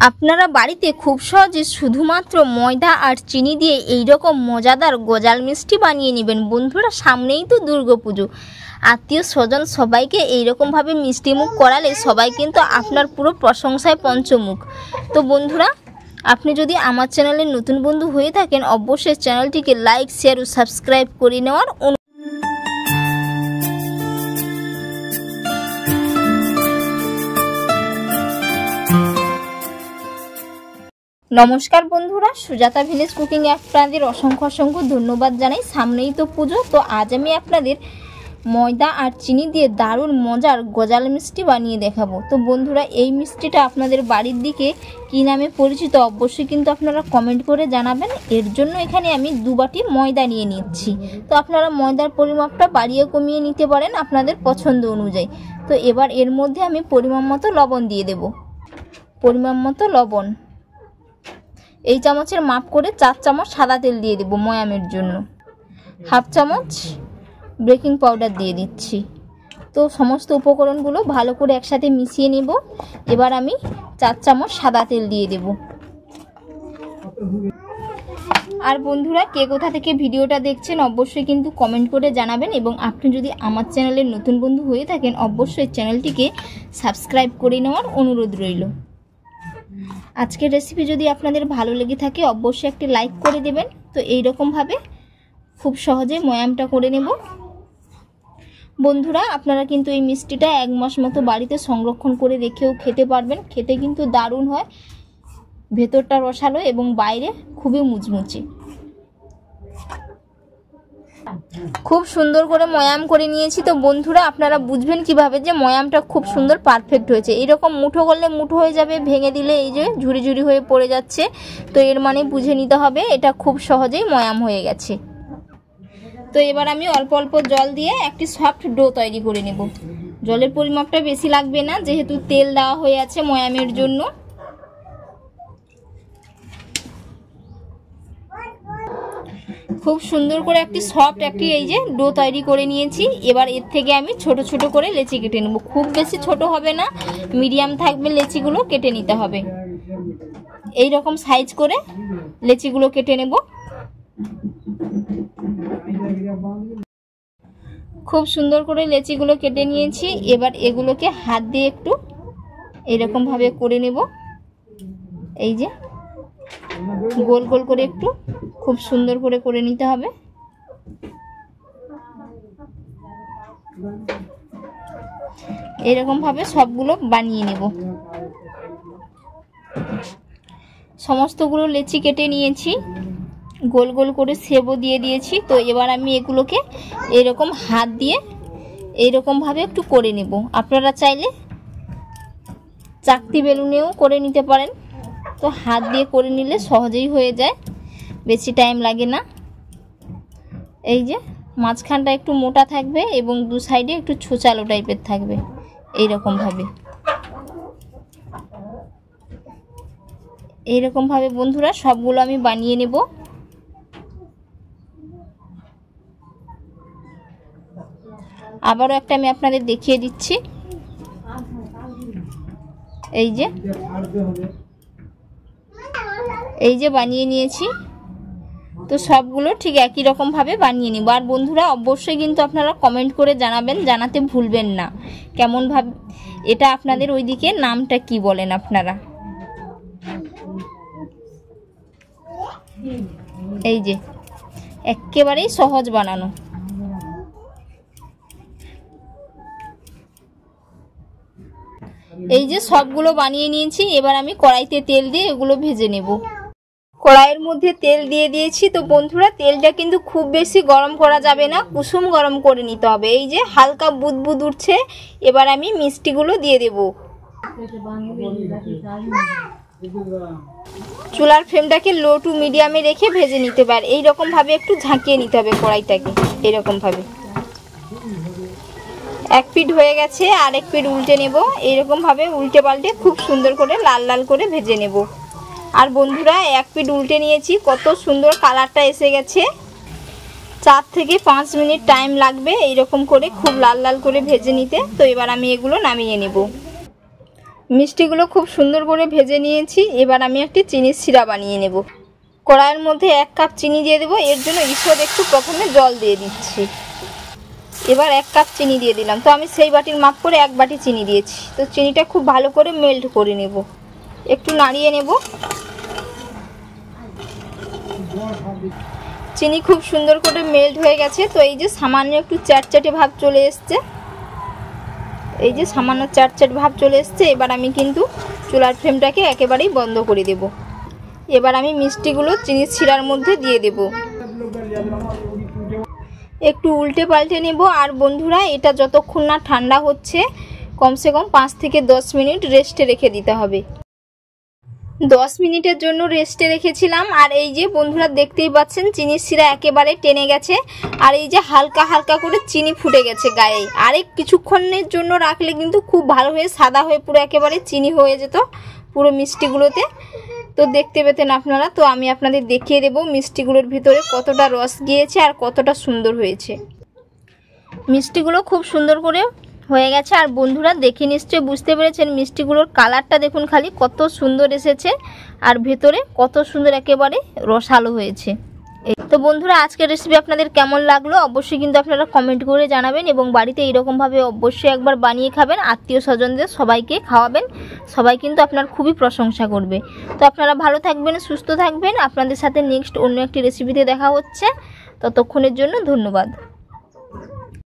আপনারা বাড়িতে খুব সহজে শুধুমাত্র ময়দা আর চিনি দিয়ে এই রকম মজাদার গজাল মিষ্টি বানিয়ে নেবেন। বন্ধুরা, সামনেই তো দুর্গাপুজো, আত্মীয় স্বজন সবাইকে এইরকমভাবে মিষ্টি মুখ করালে সবাই কিন্তু আপনার পুরো প্রশংসায় পঞ্চমুখ। তো বন্ধুরা, আপনি যদি আমার চ্যানেলের নতুন বন্ধু হয়ে থাকেন অবশ্যই চ্যানেলটিকে লাইক, শেয়ার ও সাবস্ক্রাইব করে নেওয়ার নমস্কার বন্ধুরা, সুজাতা ভিলেজ কুকিং আপনাদের অসংখ্য ধন্যবাদ জানাই। সামনেই তো পুজো, তো আজ আমি আপনাদের ময়দা আর চিনি দিয়ে দারুণ মজার গজাল মিষ্টি বানিয়ে দেখাবো। তো বন্ধুরা, এই মিষ্টিটা আপনাদের বাড়ির দিকে কী নামে পরিচিত অবশ্যই কিন্তু আপনারা কমেন্ট করে জানাবেন। এর জন্য এখানে আমি 2 বাটি ময়দা নিয়ে নিচ্ছি। তো আপনারা ময়দার পরিমাপটা বাড়িয়ে কমিয়ে নিতে পারেন আপনাদের পছন্দ অনুযায়ী। তো এবার এর মধ্যে আমি পরিমাণ মতো লবণ দিয়ে দেব। পরিমাণ মতো লবণ, এই চামচের মাপ করে 4 চামচ সাদা তেল দিয়ে দেব ময়ামের জন্য। 1/2 চামচ বেকিং পাউডার দিয়ে দিচ্ছি। তো সমস্ত উপকরণগুলো ভালো করে একসাথে মিশিয়ে নেব। এবার আমি 4 চামচ সাদা তেল দিয়ে দেব। আর বন্ধুরা, কে কোথা থেকে ভিডিওটা দেখছেন অবশ্যই কিন্তু কমেন্ট করে জানাবেন। এবং আপনি যদি আমার চ্যানেলের নতুন বন্ধু হয়ে থাকেন অবশ্যই চ্যানেলটিকে সাবস্ক্রাইব করে নেওয়ার অনুরোধ রইল। আজকের রেসিপি যদি আপনাদের ভালো লেগে থাকে অবশ্যই একটি লাইক করে দেবেন। তো এই রকমভাবে খুব সহজে ময়ামটা করে নেব। বন্ধুরা, আপনারা কিন্তু এই মিষ্টিটা 1 মাস মতো বাড়িতে সংরক্ষণ করে রেখেও খেতে পারবেন। খেতে কিন্তু দারুণ হয়, ভেতরটা রসালো এবং বাইরে খুবই মুচমুচে। খুব সুন্দর করে ময়াম করে নিয়েছি। তো বন্ধুরা, আপনারা বুঝবেন কিভাবে যে ময়ামটা খুব সুন্দর পারফেক্ট হয়েছে। এরকম মুঠো করলে মুঠো হয়ে যাবে, ভেঙে দিলে এই যে ঝুরি ঝুরি হয়ে পড়ে যাচ্ছে। তো এর মানে বুঝে নিতে হবে এটা খুব সহজেই ময়াম হয়ে গেছে। তো এবার আমি অল্প অল্প জল দিয়ে একটি সফট ডো তৈরি করে নেব। জলের পরিমাপটা বেশি লাগবে না, যেহেতু তেল দেওয়া হয়ে আছে ময়ামের জন্য। খুব সুন্দর করে একটি সফট এই যে ডো তৈরি করে নিয়েছি। এবার এর থেকে আমি ছোট ছোট করে লেচি কেটে নেব। খুব বেশি ছোট হবে না, মিডিয়াম থাকবে লেচিগুলো কেটে নিতে হবে। এই রকম সাইজ করে লেচিগুলো কেটে নেব। খুব সুন্দর করে লেচিগুলো কেটে নিয়েছি। এবার এগুলোকে হাত দিয়ে একটু এরকম ভাবে করে নেব। এই যে গোল গোল করে একটু খুব সুন্দর করে নিতে হবে। এরকম ভাবে সবগুলো বানিয়ে নেব। সমস্তগুলো লেচি কেটে নিয়েছি, গোল গোল করে শেপও দিয়ে দিয়েছি। তো এবার আমি এগুলোকে এরকম হাত দিয়ে এইরকম ভাবে একটু করে নেব। আপনারা চাইলে চাকতি বেলুনেও করে নিতে পারেন। তো হাত দিয়ে করে নিলে সহজেই হয়ে যায়, বেশি টাইম লাগে না। এই যে মাঝখানটা একটু মোটা থাকবে এবং 2 সাইডে একটু ছোচালো টাইপের থাকবে। এইরকম ভাবে বন্ধুরা সবগুলো আমি বানিয়ে নেব। আবারও একটা আমি আপনাদের দেখিয়ে দিচ্ছি। এই যে বানিয়ে নিয়েছি। তো সবগুলো ঠিক একই রকম ভাবে বানিয়ে নিব। আর বন্ধুরা, অবশ্যই কিন্তু আপনারা কমেন্ট করে জানাবেন, জানাতে ভুলবেন না কেমন ভাবে এটা আপনাদের ওইদিকে নামটা কি বলেন আপনারা। এই যে একেবারেই সহজ বানানো। এই যে সবগুলো বানিয়ে নিয়েছি। এবার আমি কড়াইতে তেল দিয়ে এগুলো ভেজে নেব। কড়াইয়ের মধ্যে তেল দিয়ে দিয়েছি। তো বন্ধুরা, তেলটা কিন্তু খুব বেশি গরম করা যাবে না, কুসুম গরম করে নিতে হবে। এই যে হালকা বুদবুদ উঠছে। এবার আমি মিষ্টিগুলো দিয়ে দেব। চুলার ফ্লেমটাকে লো টু মিডিয়ামে রেখে ভেজে নিতে পারে। এইরকম ভাবে একটু ঝাঁকিয়ে নিতে হবে কড়াইটাকে। এরকম ভাবে এক পিঠ হয়ে গেছে, আর এক পিঠ উল্টে নেব। এইরকম ভাবে উল্টে পাল্টে খুব সুন্দর করে লাল লাল করে ভেজে নেব। আর বন্ধুরা, এক পিঠ উল্টে নিয়েছি, কত সুন্দর কালারটা এসে গেছে। 4 থেকে 5 মিনিট টাইম লাগবে এইরকম করে খুব লাল লাল করে ভেজে নিতে। তো এবার আমি এগুলো নামিয়ে নেব। মিষ্টিগুলো খুব সুন্দর করে ভেজে নিয়েছি। এবার আমি একটি চিনির সিরা বানিয়ে নেব। কড়াইয়ের মধ্যে 1 কাপ চিনি দিয়ে দেবো। এর জন্য ঈষৎ একটু প্রথমে জল দিয়ে দিচ্ছি। এবার 1 কাপ চিনি দিয়ে দিলাম। তো আমি সেই বাটির মাপ করে 1 বাটি চিনি দিয়েছি। তো চিনিটা খুব ভালো করে মেল্ট করে নেব, একটু নাড়িয়ে নেব। চিনি খুব সুন্দর করে মেল্ট হয়ে গেছে। তো এই যে সামান্য একটু চ্যাটচ্যাটে ভাব চলে এসছে, এই যে সামান্য চ্যাটচ্যাট ভাব চলে এসছে। এবার আমি কিন্তু চুলার ফ্লেমটাকে একেবারেই বন্ধ করে দেব। এবার আমি মিষ্টিগুলো চিনির শিরার মধ্যে দিয়ে দেব। একটু উল্টে পাল্টে নেব। আর বন্ধুরা, এটা যতক্ষণ না ঠান্ডা হচ্ছে কমসে কম 5 থেকে 10 মিনিট রেস্টে রেখে দিতে হবে। 10 মিনিটের জন্য রেস্টে রেখেছিলাম। আর এই যে বন্ধুরা দেখতেই পাচ্ছেন চিনির শিরা একেবারে টেনে গেছে। আর এই যে হালকা হালকা করে চিনি ফুটে গেছে গায়ে। আরেক কিছুক্ষণের জন্য রাখলে কিন্তু খুব ভালো হয়ে সাদা হয়ে পুরো একেবারে চিনি হয়ে যেত পুরো মিষ্টিগুলোতে। তো দেখতে পেতেন আপনারা। তো আমি আপনাদের দেখিয়ে দেব মিষ্টিগুলোর ভিতরে কতটা রস গিয়েছে আর কতটা সুন্দর হয়েছে। মিষ্টিগুলো খুব সুন্দর করে হয়ে গেছে। আর বন্ধুরা দেখে নিশ্চয়ই বুঝতে পেরেছেন মিষ্টিগুলোর কালারটা দেখুন খালি কত সুন্দর এসেছে, আর ভেতরে কত সুন্দর একেবারে রসালো হয়েছে। তো বন্ধুরা, আজকের রেসিপি আপনাদের কেমন লাগলো অবশ্যই কিন্তু আপনারা কমেন্ট করে জানাবেন, এবং বাড়িতে এইরকমভাবে অবশ্যই একবার বানিয়ে খাবেন, আত্মীয় স্বজনদের সবাইকে খাওয়াবেন। সবাই কিন্তু আপনার খুবই প্রশংসা করবে। তো আপনারা ভালো থাকবেন, সুস্থ থাকবেন। আপনাদের সাথে নেক্সট অন্য একটি রেসিপিতে দেখা হচ্ছে। ততক্ষণের জন্য ধন্যবাদ।